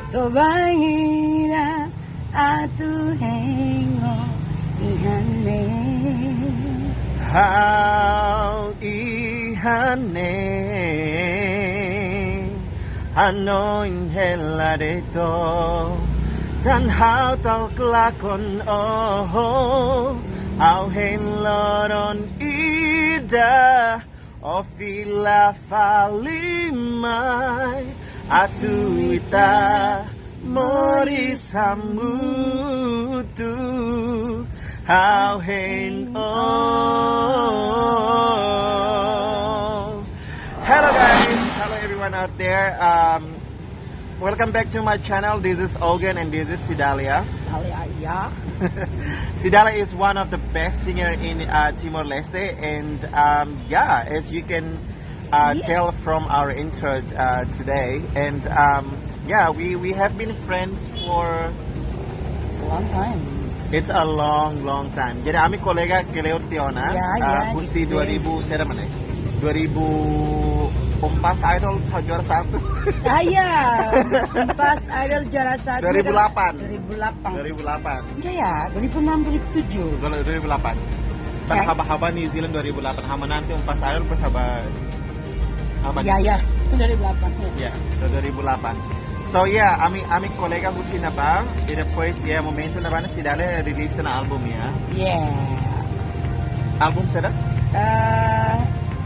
Tobaira atu hengo ihane. How ihane Hanoin helareto Tan how tau klakon oh How hen loron ida O fila falimai Atu ita mori samutu How hen oh Hello guys, hello everyone out there. Welcome back to my channel. This is Ogan and this is Sidalia. Ya. Sidalia is one of the best singer in Timor-Leste, and yeah, as you can tell from our intro today, and yeah, we have been friends for It's a long time. it's a long time. Jadi kami kolega Keleo Tiona, Husi 2000 saya mana? 2004 Idol juara satu. Iya. Pas Idol juara satu. 2008. 2008. 2008. Iya ya, 2006 2007. 2008. Pada haba-haba New Zealand 2008. Hama nanti pas Idol pas haba. Iya. 2008. Ya, so 2008. So yeah, ami kolega Husi na ba? E depois yeah, momento na ba na Sidalia release na album ya. Yeah. Album sada?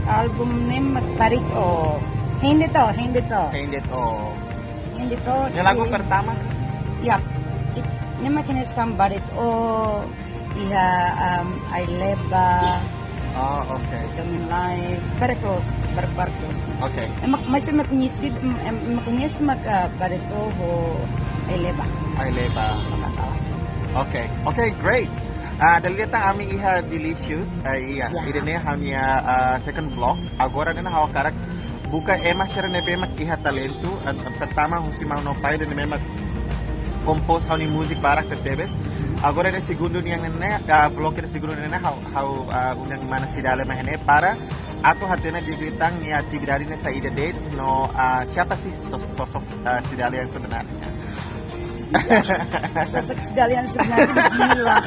Album name Magparit o. Hindi to. Hindi oh. Hindi to. Yung lagu pertama? Yeah. Nama kini Sambarit o. Iha I Leba. Oh, okay. Kami live. Very close. Very close. Okay. Masih makunyisid barito ho I Leba. Ay leba. Makasalas. Okay, great. Dalita ami iha delicious. Iya, idene hamia second vlog. Agora na hawakarak buka ema sira ne bemak iha talento at pertama husi no pai de memak compose hauni music barak tetebes. Agora na segundo niyang nene vlog na segundo nene how unang mana Sidalia mahene para ato hatena dibitang ni atividade na sa ida date no siapa sih sosok Sidalia yang sebenarnya. Sosok Sidalia yang sebenarnya gila.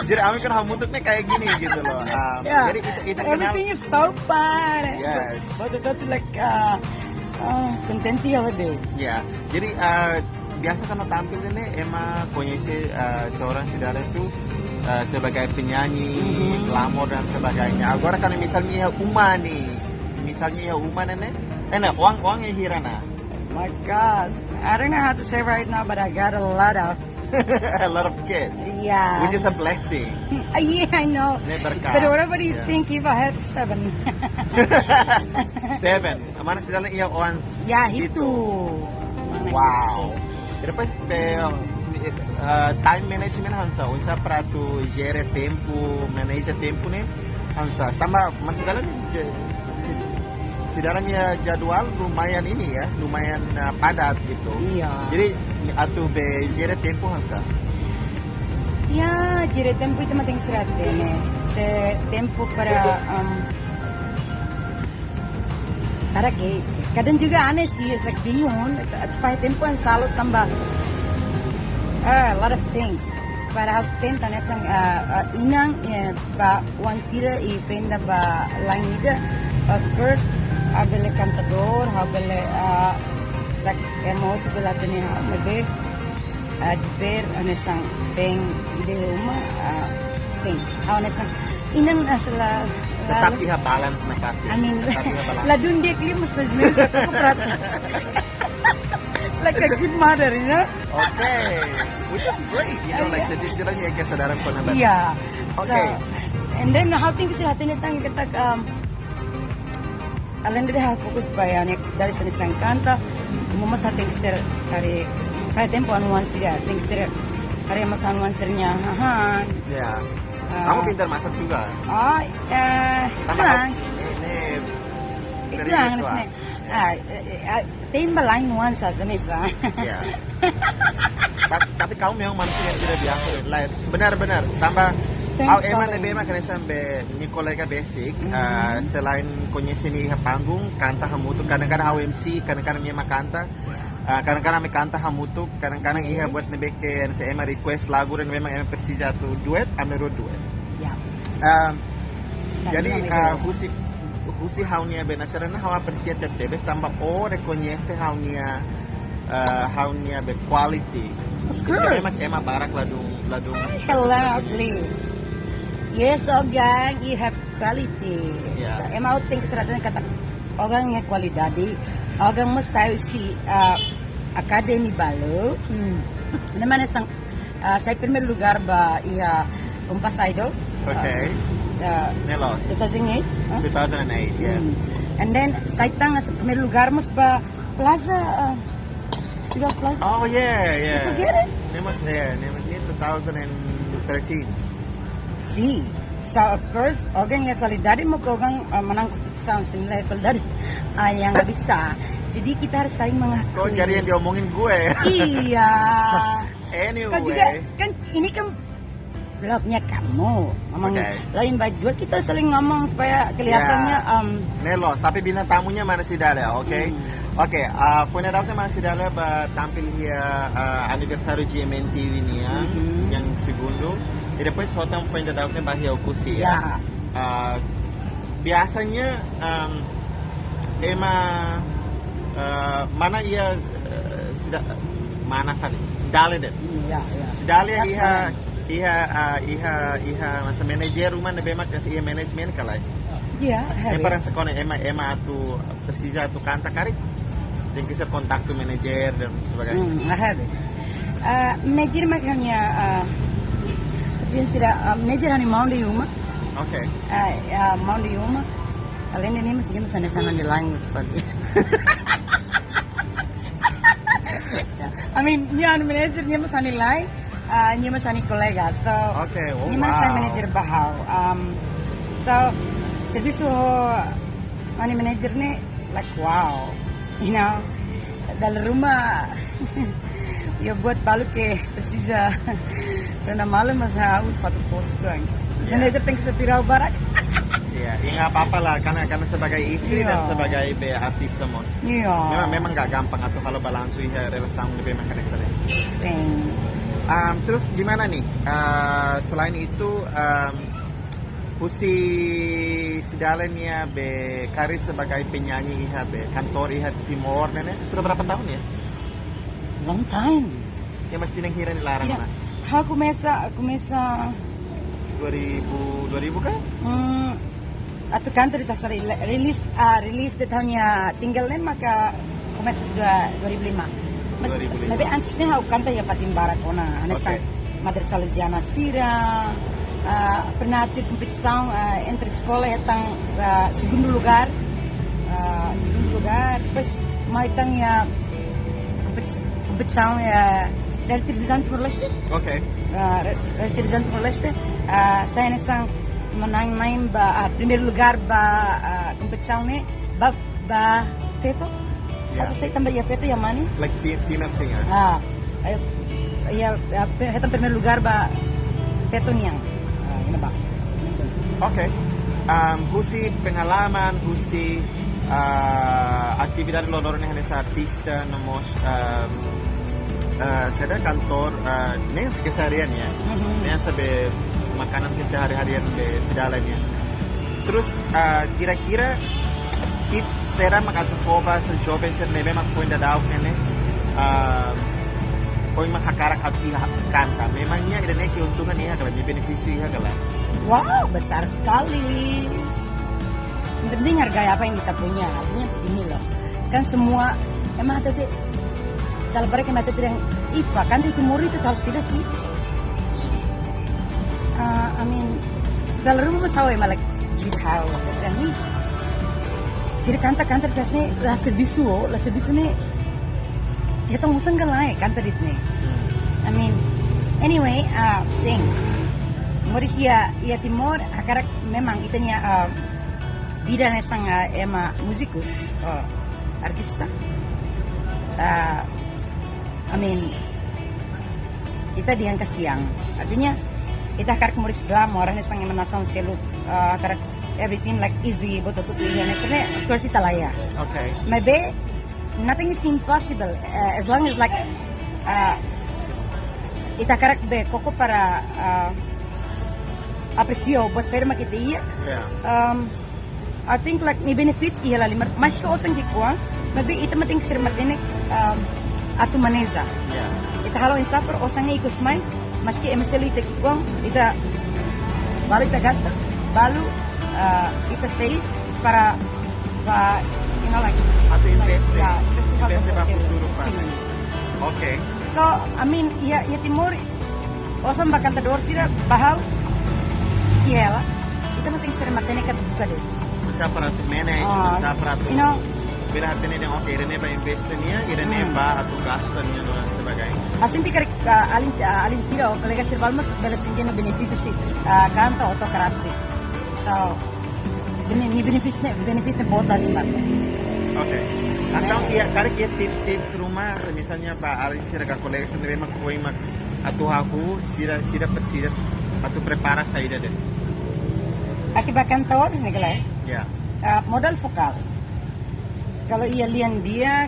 Jadi kami kan hamututnya kayak gini gitu loh. Jadi kita kenal. Everything is so fun. Yes. But like content ya deh. Ya. Jadi biasa kalau tampil ini emang kondisi seorang Sidalia itu sebagai penyanyi, glamor dan sebagainya. Agora kan misalnya Uma nih, uang yang hirana. My gosh, I don't know how to say right now, but I got a lot of a lot of kids. Yeah. Which is a blessing. Yeah, I know. But what do you think if I have 7? 7. Mana Sidalia iya on? Ya itu. Wow. Depois time management hansa, unsa para tu gere tempo, manage tempo ne hansa. Tambah masih dalam Sidalia jadwal lumayan ini ya, lumayan padat gitu. Iya. Jadi atu be gere tempo hansa. Ya, gere tempo itu penting serat ne. Se tempo para que kadang juga aneh sih, it's like bingung. At tempo ang salos tambah a lot of things. Para tenta nesang inang ba one sida I venda ba line nida. Of course, habele cantador, habele like emoto bela tani habele adver anesang peng ide uma sing. Anesang inang asala Tetapi balance na kaki. I mean, ladun dia kli mas business aku prat. Like a good mother, you know? Okay, which is great. You know, like jadi niya kesadaran ko na ba? Yeah. Okay. So, and then how things sila tinitang kita alin dia fokus pa yan dari sa isang kanta mumas ating sir kari kaya tempo anuan sila ating sir kari mas anuan sir niya hahan. Yeah. Kamu pintar masak juga? Itu lang. Timba lain nuansa sa mesa. Ya. Tapi kamu memang manusia yang tidak biasa. Benar-benar. Tambah emang kena sampai ni kolega basic. Selain kondisi ni panggung, kanta hamutu kadang-kadang AMC, kadang-kadang memang kanta. kadang-kadang kami kanta hamutuk, kadang-kadang iya buat nebeke sa ema request lagu dan memang ema persija tu duet, amero duet. Ya. Jadi husi haunia benacara na hawa persija tebes tambah recognece haunia be quality. Of course. Memang ema barak ladung. Hello, please. Yes, Ogang, you have quality. Yeah. So, emang outing keseratan kata Ogang nga kwalidade. Ogang mo si Academy Balo. Naman isang sa primer lugar ba iya Compasaido. Okay. Nelos. 2008. 2008, yeah. And then sa itang sa primer lugar mo ba Plaza Sigal Plaza. Oh yeah. You forget it? Nemos 2013. Si. So of course, ogang yung kwalidade mo ko ogang manang sa similar kwalidade yang nggak bisa. Jadi kita harus saling mengakui. Kok jadi yang diomongin gue? Iya. Anyway. Kan juga kan ini kan vlognya kamu ngomong lain baik juga kita saling ngomong supaya kelihatannya Nelos, tapi bintang tamunya mana si Dalia, oke? Oke, punya dapat mana si Dalia tampil dia anniversary GMN TV nih ya, yang segundo. E depois soltam foi da dapat bahia okusi ya. Biasanya mana ia mana kali Dalia deh. Iya. Dalia iha masa manajer rumah nebe mak kasi iha manajemen kalai. Iya. Parang sekolah ema atu persija atu kanta karik. Dan kisah kontak tu manajer dan sebagainya. Manajer makanya manajer hani mau di rumah. Oke. Mau di rumah. Kalian ini mesti sana di langit lagi. I mean, niya manager niya masani lain, niya masani kolega. So, niya masani manager bahaw. So, service ani manager ni like wow, you know, dalam rumah ya buat balik ke Persija. Karena malam masa aku foto post doang. Manager tengah sepirau barak. Iya, nggak apa-apa lah karena sebagai istri dan sebagai artis temos. Iya. Memang nggak gampang atau kalau balansui relasi lebih mekanisme. Terus gimana nih? Selain itu, Husi Sidalennya be karir sebagai penyanyi iha be kantor iha Timor nenek sudah berapa tahun ya? Long time. Ya mesti nang hira dilarang mana? Aku mesa 2000 kan? Atau kantor itu rilis di tahunnya single nih maka kumesa sudah 2005. Tapi antisnya aku kantor ya Fatim Barakona, Anesan Madre Salesiana Sira, pernah aktif kompetisi entre sekolah yang segundo lugar, terus mau ya kompetisi ya dari Tristan Timor-Leste. Dari Tristan Timor-Leste, saya nesang menang primer lugar kompetisi ini ba Feto. Atau saya tambah ya Feto yang mana? Like female singer. Ya Feto primer lugar Feto niang. Ini ba? Oke. Husi pengalaman, husi aktivitas lodor nih sa artista nomos saya kantor ini keseharian ya. Ini sabe makanan keseharian be sedalannya. Terus kira-kira será makatufoba sa joben sa nebe magpuenda daw nene kung makakarak at kanta memangnya ida nek keuntungan iha kalau beneficio iha kalau wow besar sekali. Yang penting harga apa yang kita punya artinya begini loh kan semua emang tadi kalau mereka mata yang IPA kan di timur itu harus sudah sih I mean dalam rumah sawo malah jihau dan ini jadi kanta-kanta kasih lah servisu nih kita ngusang galai kanta dit nih I mean anyway sing Mauricia ya timur akarak memang itanya bidang sang ema musikus artista I mean kita diangkat siang artinya kita akarak Maurice drama orang sang ema nasong selu akarak everything like easy boto tu pilihan karena of course ita laya. Okay. Maybe nothing is impossible as long as like ita karak be koko para aprecio buat saya makita iya. I think like may benefit iya lali mas ko osang kikuan maybe ita mating sir matinik atu maneza. Ita halo insa pero osang ikos may maski emeseli ita kikuan ita baru ita gasta balu ita save para you know like Atau invest para futuro pa. Okay. So, I mean, ya timur, osam bakal terdor sira bahaw, iya lah. Itu penting sering matene kat buka deh. Usaha para tu manage, usaha para tu. You know, bila hati ni okay, ini ba invest niya, ini ba atau gastan niya no sebagainya. asin ti karik alin sira o kolega sir balmas belas ingin benefit si kanta auto kerasi. So, ini benefitnya buat lima. Okay. Atau iya karik ya tips rumah misalnya Pak Alin sira ka kolega sendiri magkuhay atau aku sira persida atau prepara saida deh. Akibat kantor ini galay. Ya. Modal vokal. Kalau ia lian dia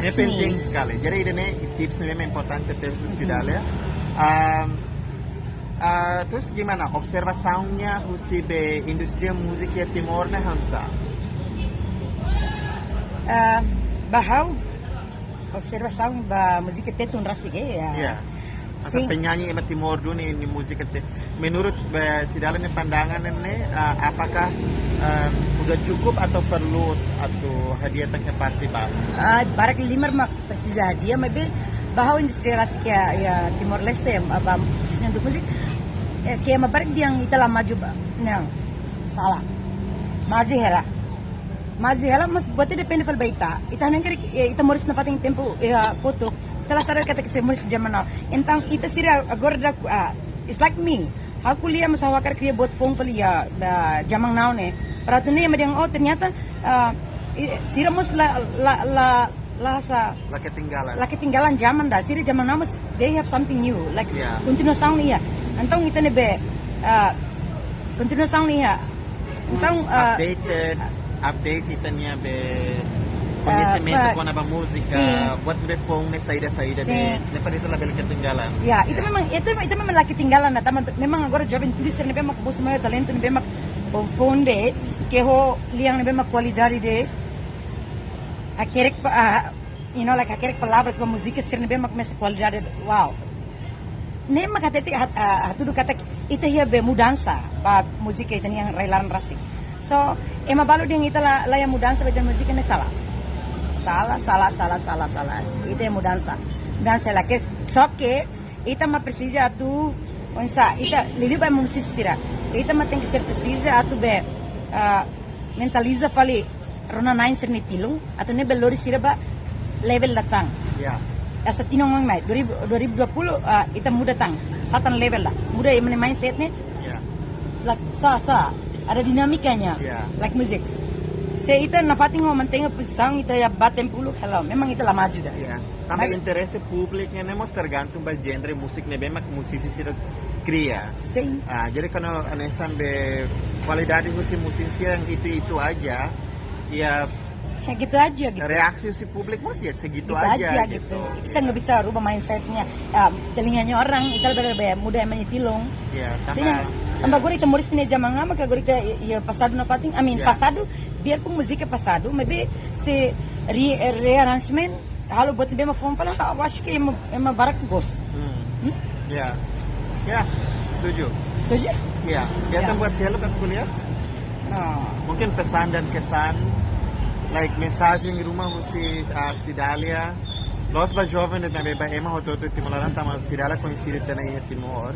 Ini penting sekali. Jadi ini tips ini importante terus sidalnya. Terus gimana observasinya husi be industri musik ya Timor ne Hamsa? Bahaw observasi ba musik tetun rasig ya. Iya. Masa penyanyi emat Timor dulu nih musik itu. Menurut sidalnya pandangan ini apakah udah cukup atau perlu atau hadiah tengah party Pak? Barak limar mak persis hadiah, maybe bahaw industri rasig ya Timor Leste ba khususnya untuk musik. Kaya mabarak diyang itala maju ba? Nang salah. Maju hela mas buatnya depende fal baita. Ita nang kari ita moris na fating tempo koto. Tala sarar kata kita moris zaman na. Entang ita sira agora it's like me. Aku lihat mas hawakar kriya buat phone fal ya jamang naon para tu ni madang ternyata sira mos la lasa Lah ketinggalan. laki tinggalan zaman dah. Siri zaman nama they have something new like Yeah. continuous sound iya. Antong ita nebe continuous sound iya. Antong Update kita niya be conhecimento but- ko na ba musika, Sim. what be pong na saída Sim. de pa dito label ketinggalan. ya, itu memang laki tinggalan na tama memang agora jovem producer nebe mak buso maior talento nebe mak fonde que ho liang nebe mak qualidade de a querer you know like a querer palavras para música ser nebe mak mes qualidade wow. Nem mak hatete hatudu kata ita hia be mudança ba música ita yang railaran rasik. So, ema balu ding ita la yang mudança ba música ne salah. Salah. Ita é mudança. Mudança lá que só que ita ma precisa tu onsa ita lili ba musicira. Ita ma tem que ser precisa tu be mentaliza fali rona nine ser nitilung atau ne belori sira ba level datang. Yeah. Asa tinong mai 2020 ita muda tang satan level lah. Muda yang mindset ne Yeah. like sa ada dinamikanya Yeah. like music. Se ita na fating mo mantenga pusang ita ya batem pulo hello memang ita la maju dah. Yeah. Também interesse público né mos tergantung ba genre musik ne be mak musisi sira cria. Sim. Jadi kalau anesan be kualidade musisi yang itu aja, ya Ya gitu aja gitu. reaksi si publik mos ya segitu Gitu aja, gitu. Kita nggak bisa rubah mindsetnya. Telinganya orang kita lebih mudah menyitilong. Ya, Artinya, tambah gue itu muris punya zaman lama ke gue ya pasado na fating. I mean Yeah. pasado biarpun musiknya pasado, maybe se rearrangement halo buat dia form fala acho que é uma barak gosto. Ya, ya, setuju. Setuju? Ya, biarkan Ya. buat siapa kan kuliah. No. Mungkin pesan dan kesan, like mensagem di rumah si Sidalia. Los ba jovem na beba ema hototo timolaran tama Sidalia conhecido também em Timor.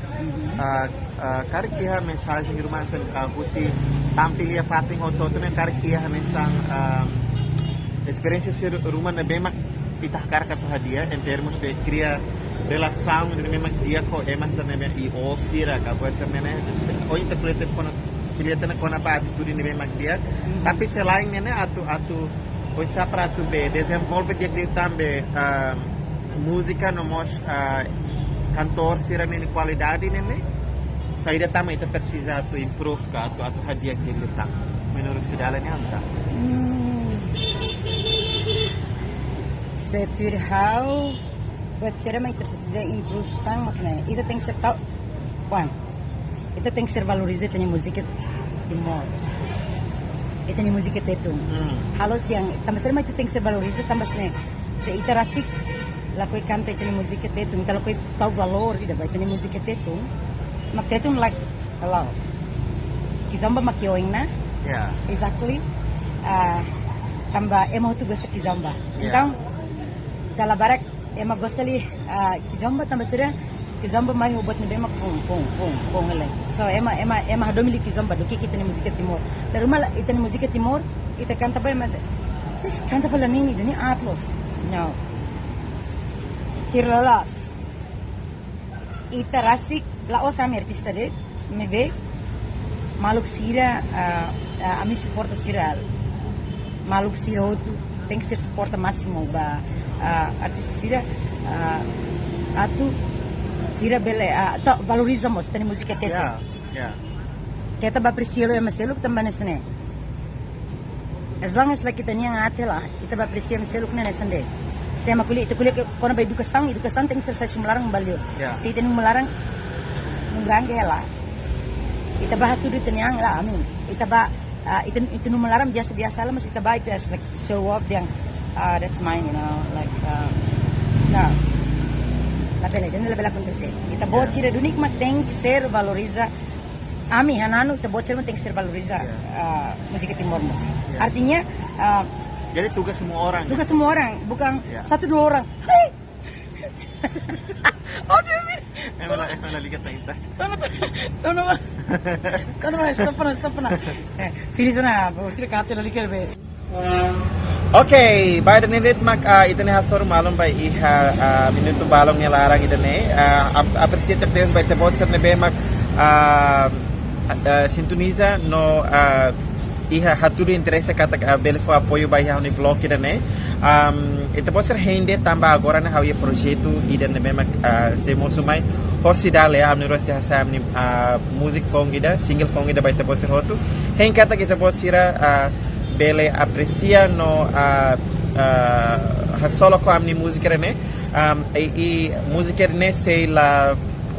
Kar kiha mensagem di rumah sen si tampilia fating hototo men kar kiha mensang experiência si rumah na bema pitah kar katu hadiah em termos de cria relação de memang dia ko ema sa memang i o sira ka buat sa memang o interpreted kono kelihatan kona pa atitude ni memang dia tapi selain nene atu o para tu be desenvolve dia tambe música no mos cantor sira nene qualidade nene saída também itu precisa tu improve ka atu hadiah que ele tá menurut sedalannya Hamza. Setur how buat sira mai precisa improve tang makna. Ita tem que ser tal. One. Ita tem que ser valorizar tanya musik Timor. Ita ni musik tetung. Halos yang tambah sira mai tem que ser valorizar tambah ne. Se ita rasik la koi canta ita ni musik tetung. Kalau koi tahu valor ida bai tanya musik tetung. Mak tetung like hello. Kizomba makioing na. Yeah. Exactly. Tambah emo tu gusto kizomba. Yeah. Então, dalam barak ema gosto ali kizomba tambah sira kizomba mai hubot ni bemak fong ele. So ema hadomili kizomba do kita ni musika Timor. Da rumah ita ni musika Timor ita canta ba ema. Is canta pala nini dani atlos. No. Kirlalas. Ita rasik laos ami artista de me ve maluk sira ami suporta sira maluk sira outro tem que ser suporta máximo ba artista sira atu sira bele valorizamos tani música tete Yeah. Yeah. kita ba aprecialo ya maseluk tambah nesne as long as like kita niang ate lah kita ba aprecia maseluk na nesande saya makuli itu kuliah kona ba edukação tem que ser sa melarang balio Yeah. si tenung melarang ngrangge lah kita ba hatu ditanyang lah amin kita ba itu melarang biasa-biasa lah mas kita ba itu as like show off yang that's mine you know like no labela acontecer kita bo tira dunik ma tem que ser valoriza ami hanano kita bo tira tem que ser valoriza musik Timor Mas artinya Jadi tugas semua orang. tugas semua orang bukan Ya. satu dua orang hey oh demi Emang lihat kita. stop na Feliz na sila kate lali kerbe Okay, by the nilid mak itane hasor malum by iha minuto balong niya larang itane appreciate Deus by te bosser ne be mak sintoniza no iha haturu interesse kata bele fo apoio ba iha ni vlog ida ne ita pode ser rende tamba agora na hawi projeto ida ne mema se mo sumai horsi dale amni rosti hasa amni music phone ida single phone ida ba ita pode ser hotu hen kata kita pode sira bele aprecia no solo com amni música ne e música ne sei la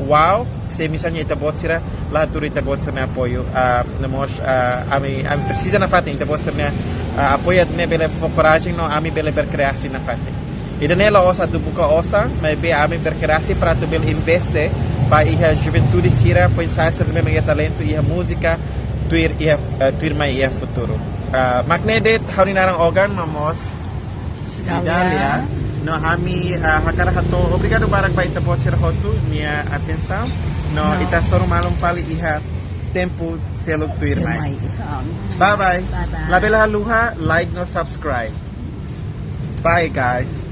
wow se misalnya ita pode sira la turu ita pode ser me apoio namos ami precisa na fate ita pode ser me apoio ne bele coragem no ami bele berkreasi na fate ida ne la osa tu buka osa mas be ami berkreasi para tu bele investe pa iha juventude sira foi ensaio de me talento iha música tuir mai iha futuro magnedet hauninarang organ mamos Cidalia no ami hakara hato obrigado barang ba ita pode ser hotu minha atenção no ita soro malum fali iha tempo selo tuir mai bye bye la bela luha like no subscribe bye guys